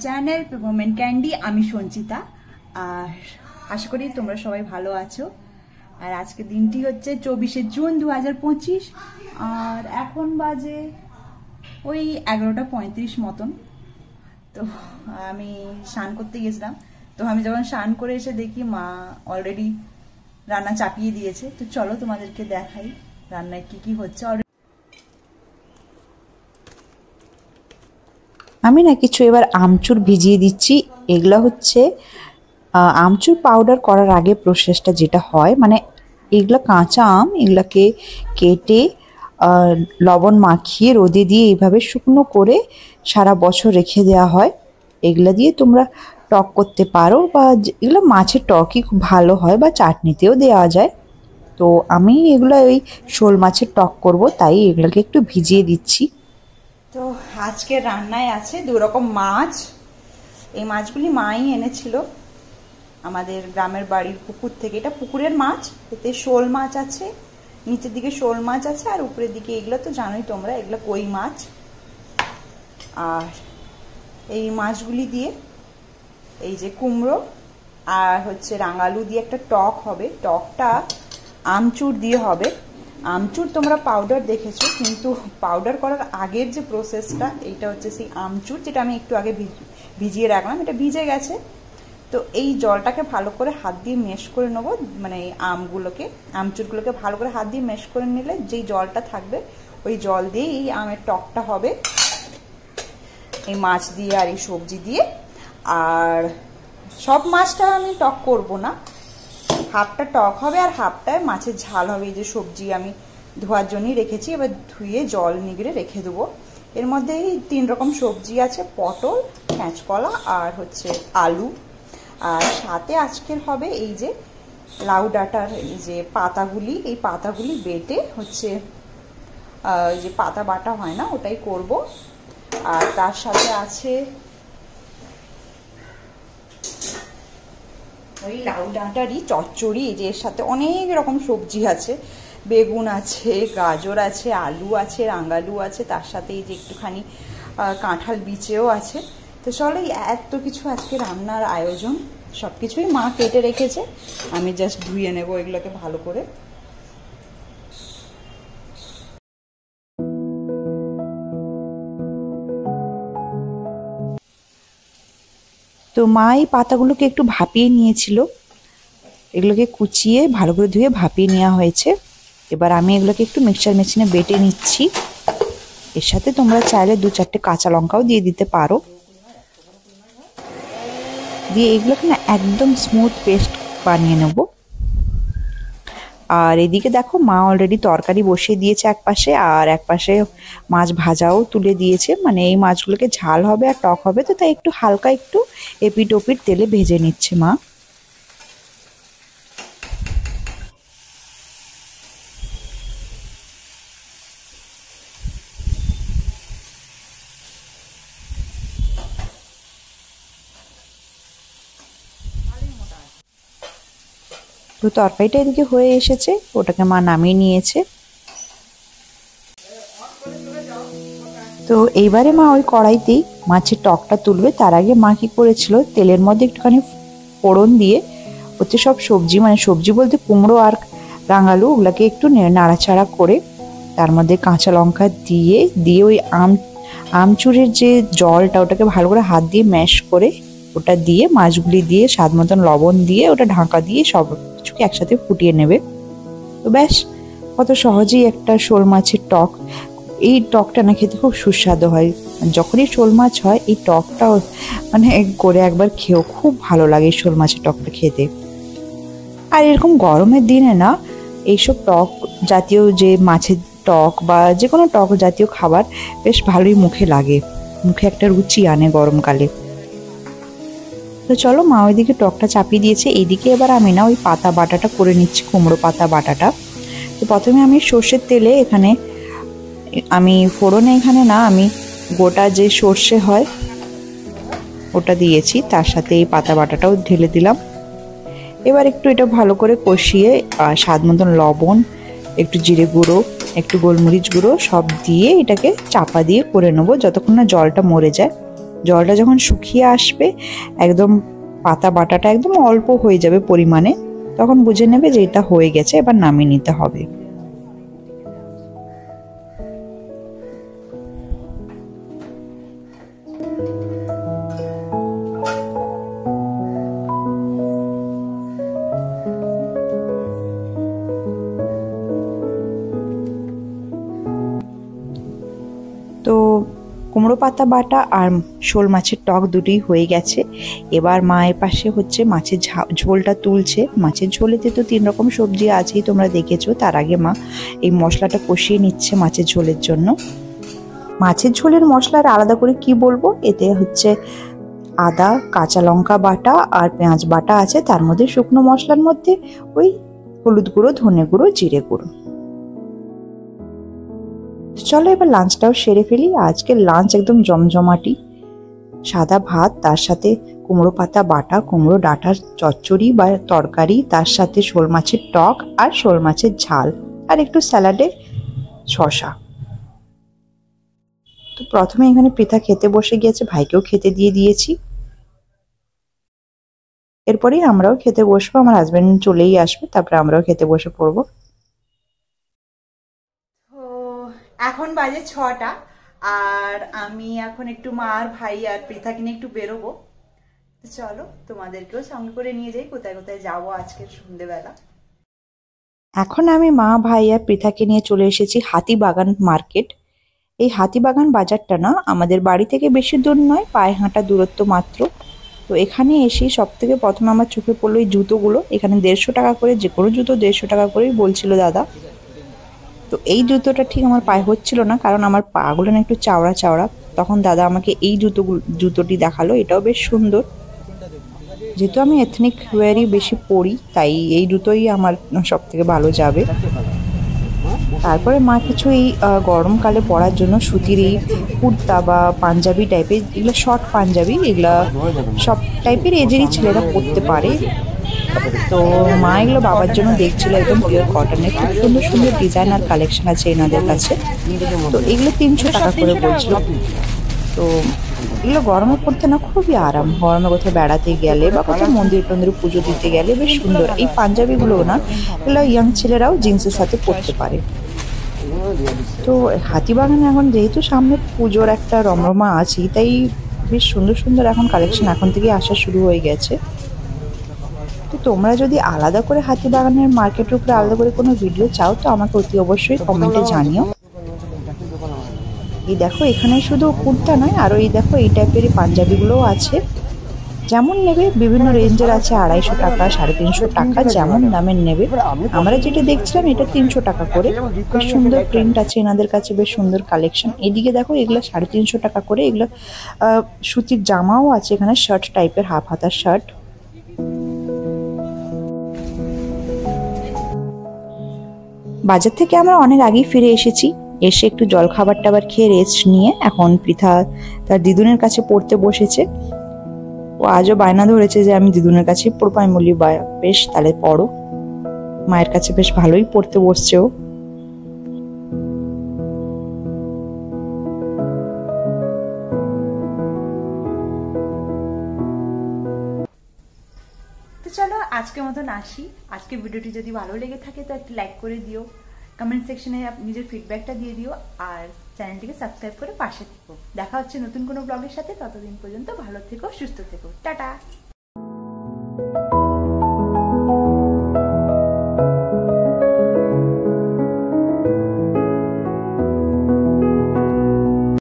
Channel peppermint candy. আমি সঞ্চিতা, আর আশা করি তোমরা সবাই ভালো আছো। আর আজকে দিনটি হচ্ছে 24শে জুন 2025, আর এখন বাজে ওই 11:35 মতন। তো আমি স্নান করতে গেছিলাম, তো আমি যখন স্নান করে এসে দেখি মা অলরেডি রান্না চাপিয়ে দিয়েছে। তো চলো তোমাদেরকে দেখাই রান্নায় কি কি হচ্ছে। আমি না কিছু এবার আমচুর ভিজিয়ে দিচ্ছি। এগুলা হচ্ছে আমচুর পাউডার করার আগে প্রসেসটা যেটা হয়, মানে এগুলা কাঁচা আম, এগুলাকে কেটে লবণ মাখিয়ে রোদে দিয়ে এইভাবে শুকনো করে সারা বছর রেখে দেওয়া হয়। এগুলা দিয়ে তোমরা টক করতে পারো, বা এগুলো মাছের টকই খুব ভালো হয়, বা চাটনিতেও দেওয়া যায়। তো আমি এগুলো ওই শোল মাছের টক করব, তাই এগুলোকে একটু ভিজিয়ে দিচ্ছি। তো আজকে রান্নায় আছে 2 রকম মাছ। এই মাছগুলি মাই এনেছিল আমাদের গ্রামের বাড়ির পুকুর থেকে। এটা পুকুরের মাছ, এতে শোল মাছ আছে, নিচের দিকে শোল মাছ আছে, আর উপরের দিকে এগুলো তো জানোই তোমরা, এগুলো কই মাছ। আর এই মাছগুলি দিয়ে এই যে কুমড়ো আর হচ্ছে রাঙালু দিয়ে একটা টক হবে। টকটা আমচুর দিয়ে হবে। আমচুর তোমরা পাউডার দেখেছো, কিন্তু পাউডার করার আগের যে প্রসেসটা, এইটা হচ্ছে সেই আমচুর, যেটা আমি একটু আগে ভিজিয়ে রাখলাম। এটা ভিজে গেছে। তো এই জলটাকে ভালো করে হাত দিয়ে মেশ করে নেবো, মানে এই আমচুরগুলোকে ভালো করে হাত দিয়ে মেশ করে নিলে যেই জলটা থাকবে, ওই জল দিয়ে এই আমের টকটা হবে, এই মাছ দিয়ে আর এই সবজি দিয়ে। আর সব মাছটা আমি টক করব না, হাফটা টক হবে আর হাফটায় মাছের ঝাল হবে। এই যে সবজি আমি ধোয়ার জন্যই রেখেছি, এবার ধুয়ে জল নিগড়ে রেখে দেবো। এর মধ্যে এই 3 রকম সবজি আছে, পটল, কাঁচকলা আর হচ্ছে আলু। আর সাথে আজকের হবে এই যে লাউ ডাঁটার এই যে পাতাগুলি, এই পাতাগুলি বেটে হচ্ছে এই যে পাতা বাটা হয় না, ওটাই করব। আর তার সাথে আছে ওই লাউ ডাঁটারই চচ্চড়ি, যে এর সাথে অনেক রকম সবজি আছে, বেগুন আছে, গাজর আছে, আলু আছে, রাঙালু আছে, তার সাথে এই যে একটুখানি কাঁঠাল বিচেও আছে। তো চলো, এত কিছু আজকে রান্নার আয়োজন, সব কিছুই মা কেটে রেখেছে, আমি জাস্ট ধুয়ে নেবো এগুলোকে ভালো করে। তো মা এই পাতাগুলোকে একটু ভাপিয়ে নিয়েছিল, এগুলোকে কুচিয়ে ভালো করে ধুয়ে ভাপিয়ে নেওয়া হয়েছে। এবার আমি এগুলোকে একটু মিক্সচার মেশিনে বেটে নিচ্ছি। এর সাথে তোমরা চাইলে 2-4টে কাঁচা লঙ্কাও দিয়ে দিতে পারো। দিয়ে এগুলোকে না একদম স্মুথ পেস্ট বানিয়ে নেব। আর এদিকে দেখো মা অলরেডি তরকারি বসিয়ে দিয়েছে এক পাশে, আর এক পাশে মাছ ভাজাও তুলে দিয়েছে। মানে এই মাছগুলোকে ঝাল হবে আর টক হবে, তো তাই একটু হালকা একটু এপিট ওপিট তেলে ভেজে নিচ্ছে মা। তো তরকারিটা এদিকে হয়ে এসেছে, ওটাকে মা নামিয়ে নিয়েছে। তো এইবারে মা ওই কড়াইতেই মাছের টকটা তুলবে। তার আগে মা কি করেছিল, তেলের মধ্যে একটুখানি ফোড়ন দিয়ে হচ্ছে সব সবজি, মানে সবজি বলতে কুমড়ো আর রাঙালু, ওগুলাকে একটু নাড়াচাড়া করে তার মধ্যে কাঁচা লঙ্কা দিয়ে ওই আমচুরের যে জলটা, ওটাকে ভালো করে হাত দিয়ে ম্যাশ করে ওটা দিয়ে মাছগুলি দিয়ে স্বাদ মতন লবণ দিয়ে ওটা ঢাকা দিয়ে সব কিছুকে একসাথে ফুটিয়ে নেবে। তো ব্যাস, কত সহজেই একটা শোল মাছের টক। এই টকটা না খেতে খুব সুস্বাদু হয়। যখনই শোল মাছ হয় এই টকটাও মানে করে একবার খেয়েও খুব ভালো লাগে শোল মাছের টকটা খেতে। আর এরকম গরমের দিনে না এইসব টক জাতীয় যে মাছের টক বা যে কোনো টক জাতীয় খাবার বেশ ভালোই মুখে লাগে, মুখে একটা রুচি আনে গরমকালে। তো চলো, মা ওইদিকে টকটা চাপিয়ে দিয়েছে, এইদিকে এবার আমি না ওই পাতা বাটাটা করে নিচ্ছি, কুমড়ো পাতা বাটাটা। তো প্রথমে আমি সর্ষের তেলে এখানে আমি ফোড়নে আমি গোটা যে সর্ষে হয় ওটা দিয়েছি, তার সাথে এই পাতা বাটাটাও ঢেলে দিলাম। এবার একটু এটা ভালো করে কষিয়ে স্বাদ মতন লবণ, একটু জিরে গুঁড়ো, একটু গোলমরিচ গুঁড়ো সব দিয়ে এটাকে চাপা দিয়ে করে নেবো যতক্ষণ না জলটা মরে যায়। জলটা যখন শুকিয়ে আসবে, একদম পাতা বাটাটা একদম অল্প হয়ে যাবে পরিমাণে, তখন বুঝে নেবে যে এটা হয়ে গেছে, এবার নামিয়ে নিতে হবে। তো কুমড়ো পাতা বাটা আর শোল মাছের টক দুটোই হয়ে গেছে। এবার মায়ের পাশে হচ্ছে মাছের ঝোলটা তুলছে। মাছের ঝোলেতে তো 3 রকম সবজি আছেই, তোমরা দেখেছো। তার আগে মা এই মশলাটা কষিয়ে নিচ্ছে মাছের ঝোলের জন্য। মাছের ঝোলের মশলার আলাদা করে কি বলবো, এতে হচ্ছে আদা, কাঁচা লঙ্কা বাটা আর পেঁয়াজ বাটা আছে। তার মধ্যে শুকনো মশলার মধ্যে ওই হলুদ গুঁড়ো, ধনে গুঁড়ো, জিরে গুঁড়ো। চলো এবার লাঞ্চটাও সেরে ফেলি। আজকে লাঞ্চ একদম জমজমাটি, সাদা ভাত, তার সাথে কুমড়ো পাতা বাটা, কুমড়ো ডাঁটার চচ্চড়ি বা তরকারি, তার সাথে শোল মাছের টক আর শোল মাছের ঝাল, আর একটু স্যালাডে শসা। তো প্রথমে এখানে পৃথা খেতে বসে গিয়েছে, ভাইকেও খেতে দিয়ে দিয়েছি। এরপরেই আমরাও খেতে বসবো, আমার হাজবেন্ড চলেই আসবে, তারপরে আমরাও খেতে বসে পড়বো। এখন বাজে 6টা, আর আমি এখন একটু মা আর ভাই আর পৃথাকে নিয়ে একটু বেরোবো। তো চলো তোমাদেরকেও সঙ্গে করে নিয়ে যাই, কোথায় কোথায় যাবো আজকের সন্ধ্যেবেলা। এখন আমি মা, ভাই আর পৃথাকে নিয়ে চলে এসেছি হাতিবাগান মার্কেট। এই হাতিবাগান বাজারটা না আমাদের বাড়ি থেকে বেশি দূর নয়, পায়ে হাঁটা দূরত্ব মাত্র। তো এখানে এসে সব থেকে প্রথমে আমার চোখে পড়লো এই জুতোগুলো। এখানে 150 টাকা করে, যে কোনো জুতো 150 টাকা করেই বলছিল দাদা। তো এই জুতোটা ঠিক আমার পায়ে হচ্ছিল না, কারণ আমার পাগুলো না একটু চাওড়া চাওড়া। তখন দাদা আমাকে এই জুতোটি দেখালো, এটাও বেশ সুন্দর। যেহেতু আমি এথনিক ওয়্যারই বেশি পরি, তাই এই জুতোই আমার সব থেকে ভালো যাবে। তারপরে মা কিছু এই গরমকালে পরার জন্য সুতির এই কুর্তা বা পাঞ্জাবি টাইপের, এগুলো শর্ট পাঞ্জাবি, এগুলা সব টাইপের এজেরই ছেলেরা পরতে পারে। তো মা এগুলো বাবার জন্য দেখছিল, একদম পিওর কটনের, খুব সুন্দর সুন্দর ডিজাইন আর কালেকশন আছে এনাদের কাছে। তো এগুলো 300 টাকা করে বলছিল। তো এগুলো গরমে পড়তে না খুবই আরাম, গরমে কোথাও বেড়াতে গেলে বা কোথাও মন্দির টন্দিরে পুজো দিতে গেলে বেশ সুন্দর। এই পাঞ্জাবিগুলো না, এগুলো ইয়াং ছেলেরাও জিন্সের সাথে পরতে পারে। তো হাতিবাগানে এখন যেহেতু সামনে পুজোর একটা রমরমা আছে, তাই বেশ সুন্দর সুন্দর এখন কালেকশন এখন থেকে আসা শুরু হয়ে গেছে। তো তোমরা যদি আলাদা করে হাতিবাগানের মার্কেটের উপরে আলাদা করে কোনো ভিডিও চাও, তো আমাকে অতি অবশ্যই কমেন্টে জানিও। এই দেখো এখানে শুধু কুর্তা নয়, আরও এই দেখো এই টাইপেরই পাঞ্জাবিগুলোও আছে। যেমন নেবে বিভিন্ন রেঞ্জের আছে, 250 টাকা, 350 টাকা, যেমন দামের নেবে। আমরা যেটা দেখছিলাম এটা 300 টাকা করে। বেশ সুন্দর প্রিন্ট আছে এনাদের কাছে, বেশ সুন্দর কালেকশন। এদিকে দেখো এগুলো 350 টাকা করে। এগুলো সুতির জামাও আছে এখানে, শার্ট টাইপের, হাফ হাতার শার্ট। বাজার থেকে আমরা অনেক আগেই ফিরে এসেছি। এসে একটু জল খাবার টাবার খেয়ে রেস্ট নিয়ে এখন পৃথা তার দিদুনের কাছে পড়তে বসেছে। ও আজও বায়না ধরেছে যে আমি দিদুনের কাছেই পড়বো। আমি বলি বেশ, তাহলে পড়ো। মায়ের কাছে বেশ ভালোই পড়তে বসছে ও। তো চলো আজকের মতন আসি। আজকের ভিডিওটি যদি ভালো লেগে থাকে তো একটি লাইক করে দিও, কমেন্ট সেকশনে নিজের ফিডব্যাকটা দিয়ে দিও, আর চ্যানেলটিকে সাবস্ক্রাইব করে পাশে থেকো। দেখা হচ্ছে নতুন কোনো ব্লগের সাথে। ততদিন পর্যন্ত ভালো থেকো, সুস্থ থেকো, টাটা।